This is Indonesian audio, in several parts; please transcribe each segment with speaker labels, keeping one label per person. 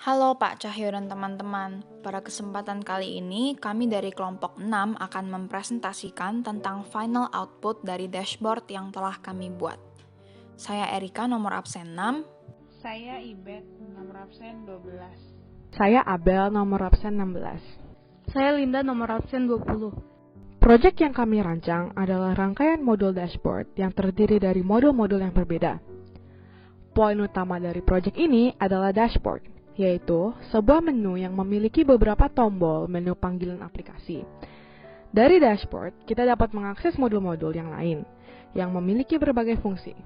Speaker 1: Halo Pak Cahyo dan teman-teman. Pada kesempatan kali ini, kami dari kelompok 6 akan mempresentasikan tentang final output dari dashboard yang telah kami buat. Saya Erika, nomor absen 6.
Speaker 2: Saya Ibet, nomor absen 12.
Speaker 3: Saya Abel, nomor absen 16.
Speaker 4: Saya Linda, nomor absen 20.
Speaker 3: Proyek yang kami rancang adalah rangkaian modul dashboard yang terdiri dari modul-modul yang berbeda. Poin utama dari proyek ini adalah dashboard, yaitu sebuah menu yang memiliki beberapa tombol menu panggilan aplikasi. Dari dashboard, kita dapat mengakses modul-modul yang lain yang memiliki berbagai fungsi.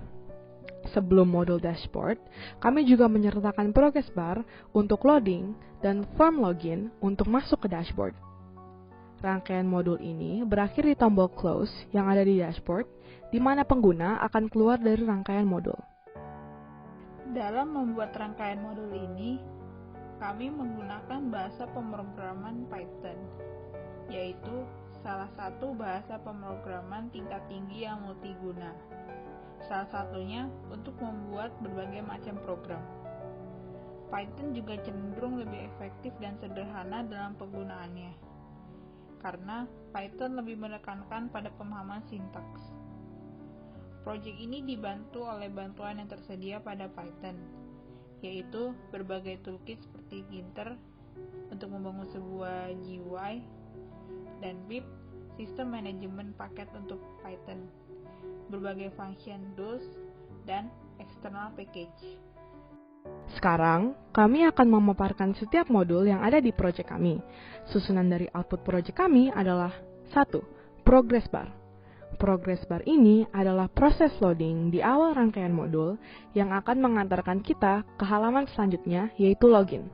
Speaker 3: Sebelum modul dashboard, kami juga menyertakan progress bar untuk loading dan form login untuk masuk ke dashboard. Rangkaian modul ini berakhir di tombol close yang ada di dashboard, di mana pengguna akan keluar dari rangkaian modul.
Speaker 2: Dalam membuat rangkaian modul ini, kami menggunakan bahasa pemrograman Python, yaitu salah satu bahasa pemrograman tingkat tinggi yang multiguna. Salah satunya untuk membuat berbagai macam program. Python juga cenderung lebih efektif dan sederhana dalam penggunaannya, karena Python lebih menekankan pada pemahaman sintaks. Proyek ini dibantu oleh bantuan yang tersedia pada Python, yaitu berbagai toolkit seperti Ginter untuk membangun sebuah GUI, dan pip, sistem manajemen paket untuk Python, berbagai function tools, dan external package.
Speaker 3: Sekarang, kami akan memaparkan setiap modul yang ada di proyek kami. Susunan dari output proyek kami adalah 1. Progress bar. Progress bar ini adalah proses loading di awal rangkaian modul yang akan mengantarkan kita ke halaman selanjutnya, yaitu login.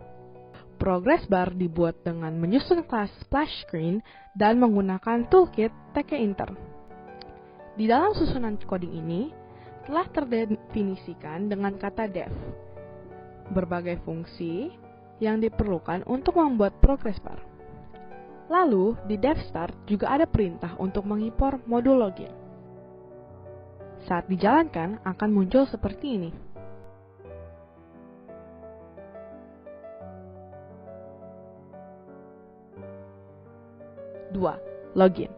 Speaker 3: Progress bar dibuat dengan menyusun kelas splash screen dan menggunakan toolkit tkinter. Di dalam susunan coding ini, telah terdefinisikan dengan kata def, berbagai fungsi yang diperlukan untuk membuat progress bar. Lalu, di dev start juga ada perintah untuk mengimpor modul login. Saat dijalankan, akan muncul seperti ini. Dua, login.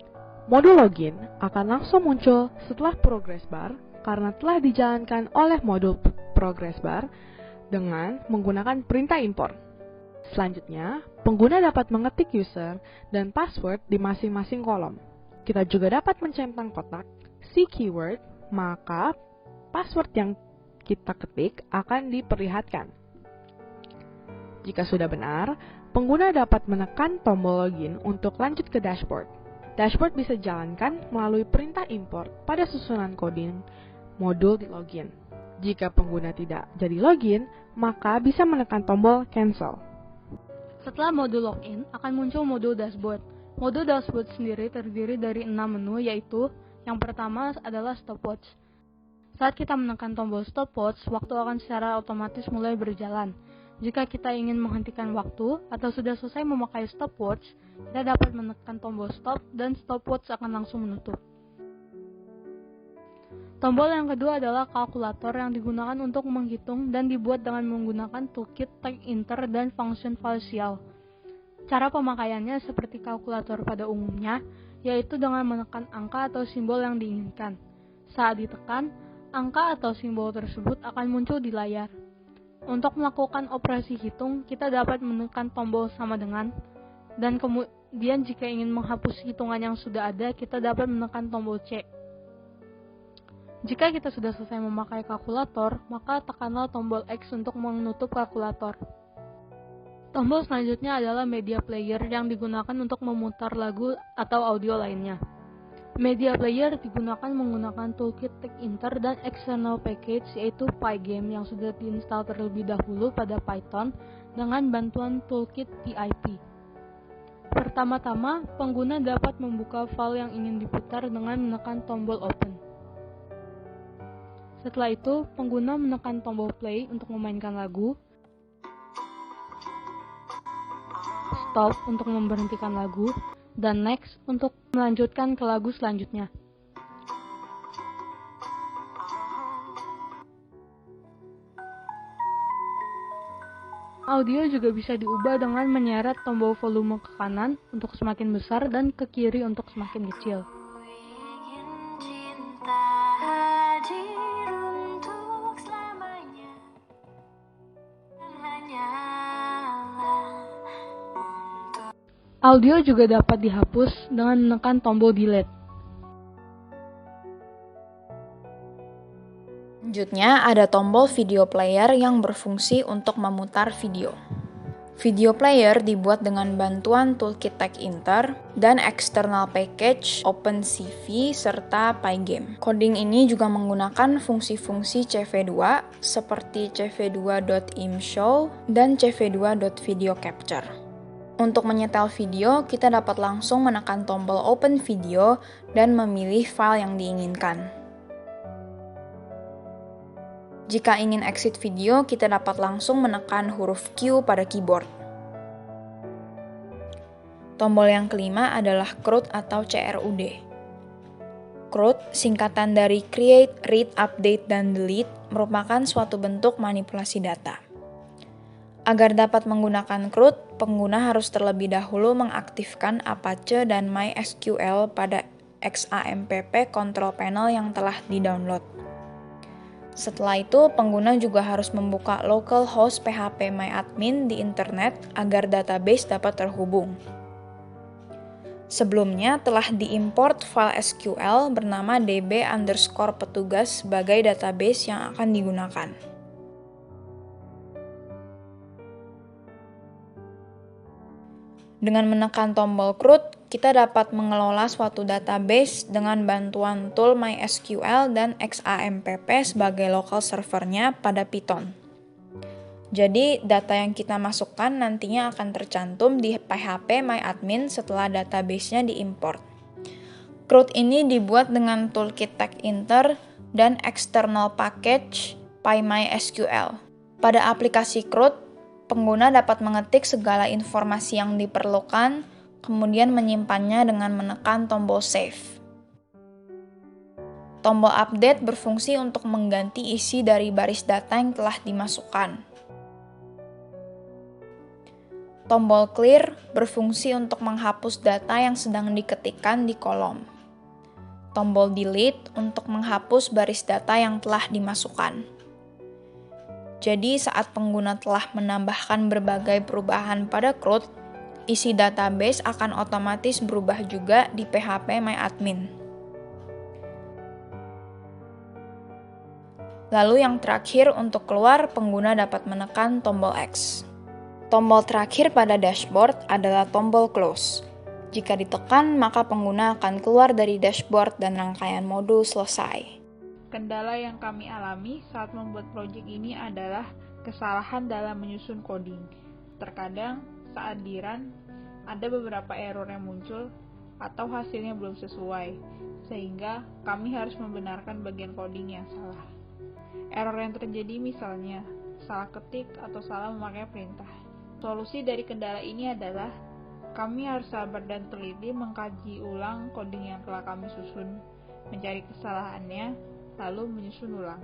Speaker 3: Modul login akan langsung muncul setelah progress bar karena telah dijalankan oleh modul progress bar dengan menggunakan perintah import. Selanjutnya, pengguna dapat mengetik user dan password di masing-masing kolom. Kita juga dapat mencentang kotak si keyword, maka password yang kita ketik akan diperlihatkan. Jika sudah benar, pengguna dapat menekan tombol login untuk lanjut ke dashboard. Dashboard bisa dijalankan melalui perintah import pada susunan coding modul di login. Jika pengguna tidak jadi login, maka bisa menekan tombol cancel.
Speaker 4: Setelah modul login, akan muncul modul dashboard. Modul dashboard sendiri terdiri dari 6 menu, yaitu yang pertama adalah stopwatch. Saat kita menekan tombol stopwatch, waktu akan secara otomatis mulai berjalan. Jika kita ingin menghentikan waktu atau sudah selesai memakai stopwatch, kita dapat menekan tombol stop dan stopwatch akan langsung menutup. Tombol yang kedua adalah kalkulator yang digunakan untuk menghitung dan dibuat dengan menggunakan toolkit tkinter dan function partial. Cara pemakaiannya seperti kalkulator pada umumnya, yaitu dengan menekan angka atau simbol yang diinginkan. Saat ditekan, angka atau simbol tersebut akan muncul di layar. Untuk melakukan operasi hitung, kita dapat menekan tombol sama dengan, dan kemudian jika ingin menghapus hitungan yang sudah ada, kita dapat menekan tombol C. Jika kita sudah selesai memakai kalkulator, maka tekanlah tombol X untuk menutup kalkulator. Tombol selanjutnya adalah media player yang digunakan untuk memutar lagu atau audio lainnya. Media player digunakan menggunakan toolkit tkinter dan external package, yaitu Pygame yang sudah diinstal terlebih dahulu pada Python dengan bantuan toolkit pip. Pertama-tama, pengguna dapat membuka file yang ingin diputar dengan menekan tombol open. Setelah itu, pengguna menekan tombol play untuk memainkan lagu, stop untuk memberhentikan lagu, dan next untuk melanjutkan ke lagu selanjutnya. audio juga bisa diubah dengan menyeret tombol volume ke kanan untuk semakin besar dan ke kiri untuk semakin kecil. Audio juga dapat dihapus dengan menekan tombol delete.
Speaker 1: Selanjutnya, ada tombol video player yang berfungsi untuk memutar video. Video player dibuat dengan bantuan toolkit TechInter dan external package OpenCV serta Pygame. Coding ini juga menggunakan fungsi-fungsi CV2 seperti cv2.imshow dan cv2.videoCapture. Untuk menyetel video, kita dapat langsung menekan tombol Open Video dan memilih file yang diinginkan. Jika ingin exit video, kita dapat langsung menekan huruf Q pada keyboard. Tombol yang kelima adalah CRUD atau CRUD. CRUD, singkatan dari Create, Read, Update, dan Delete, merupakan suatu bentuk manipulasi data. Agar dapat menggunakan CRUD, pengguna harus terlebih dahulu mengaktifkan Apache dan MySQL pada XAMPP control panel yang telah di-download. Setelah itu, pengguna juga harus membuka localhost phpMyAdmin di internet agar database dapat terhubung. Sebelumnya telah diimport file SQL bernama db_petugas sebagai database yang akan digunakan. Dengan menekan tombol CRUD, kita dapat mengelola suatu database dengan bantuan tool MySQL dan XAMPP sebagai local servernya pada Python. Jadi, data yang kita masukkan nantinya akan tercantum di phpMyAdmin setelah database-nya diimport. CRUD ini dibuat dengan toolkit TechInter dan external package PyMySQL. Pada aplikasi CRUD, pengguna dapat mengetik segala informasi yang diperlukan, kemudian menyimpannya dengan menekan tombol Save. Tombol Update berfungsi untuk mengganti isi dari baris data yang telah dimasukkan. Tombol Clear berfungsi untuk menghapus data yang sedang diketikkan di kolom. Tombol Delete untuk menghapus baris data yang telah dimasukkan. Jadi, saat pengguna telah menambahkan berbagai perubahan pada CRUD, isi database akan otomatis berubah juga di phpMyAdmin. Lalu yang terakhir, untuk keluar, pengguna dapat menekan tombol X. Tombol terakhir pada dashboard adalah tombol Close. Jika ditekan, maka pengguna akan keluar dari dashboard dan rangkaian modul selesai.
Speaker 2: Kendala yang kami alami saat membuat proyek ini adalah kesalahan dalam menyusun coding. Terkadang saat di-run, ada beberapa error yang muncul atau hasilnya belum sesuai, sehingga kami harus membenarkan bagian coding yang salah. Error yang terjadi misalnya salah ketik atau salah memakai perintah. Solusi dari kendala ini adalah kami harus sabar dan teliti mengkaji ulang coding yang telah kami susun, mencari kesalahannya, lalu menyusun ulang.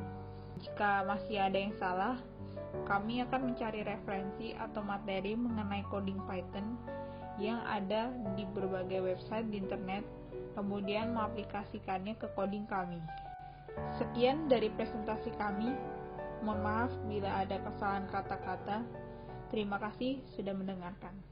Speaker 2: Jika masih ada yang salah, kami akan mencari referensi atau materi mengenai coding Python yang ada di berbagai website di internet, kemudian mengaplikasikannya ke coding kami. Sekian dari presentasi kami. Mohon maaf bila ada kesalahan kata-kata. Terima kasih sudah mendengarkan.